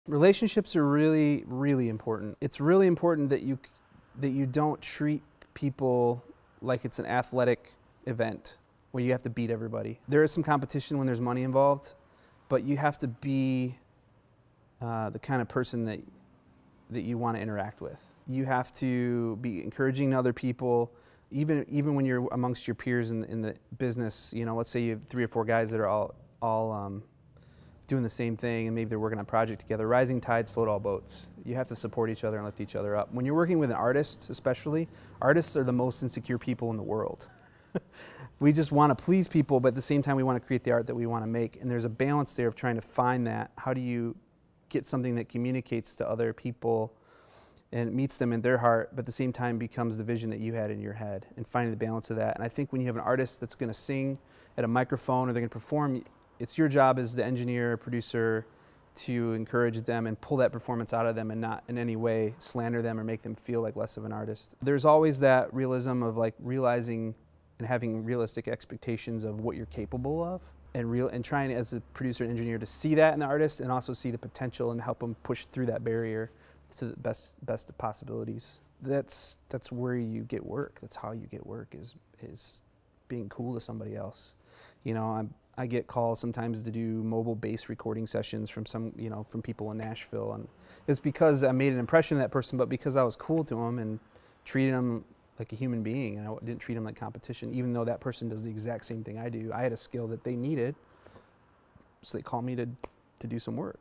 Relationships are really, really important. It's really important that you don't treat people like it's an athletic event where you have to beat everybody. There is some competition when there's money involved, but you have to be the kind of person that you want to interact with. You have to be encouraging other people, even when you're amongst your peers in the business. You know, let's say you have 3 or 4 guys that are all doing the same thing, and maybe they're working on a project together. Rising tides float all boats. You have to support each other and lift each other up. When you're working with an artist, especially, artists are the most insecure people in the world. We just want to please people, but at the same time we want to create the art that we want to make. And there's a balance there of trying to find that. How do you get something that communicates to other people and meets them in their heart, but at the same time becomes the vision that you had in your head, and finding the balance of that. And I think when you have an artist that's going to sing at a microphone or they're going to perform, it's your job as the engineer, producer, to encourage them and pull that performance out of them and not in any way slander them or make them feel like less of an artist. There's always that realism of like realizing and having realistic expectations of what you're capable of, and trying as a producer and engineer to see that in the artist and also see the potential and help them push through that barrier to the best of possibilities. That's where you get work. That's how you get work, is being cool to somebody else. You know, I get calls sometimes to do mobile bass recording sessions from from people in Nashville, and it's because I made an impression on that person, but because I was cool to them and treated them like a human being, and I didn't treat them like competition, even though that person does the exact same thing I do. I had a skill that they needed, so they called me to do some work.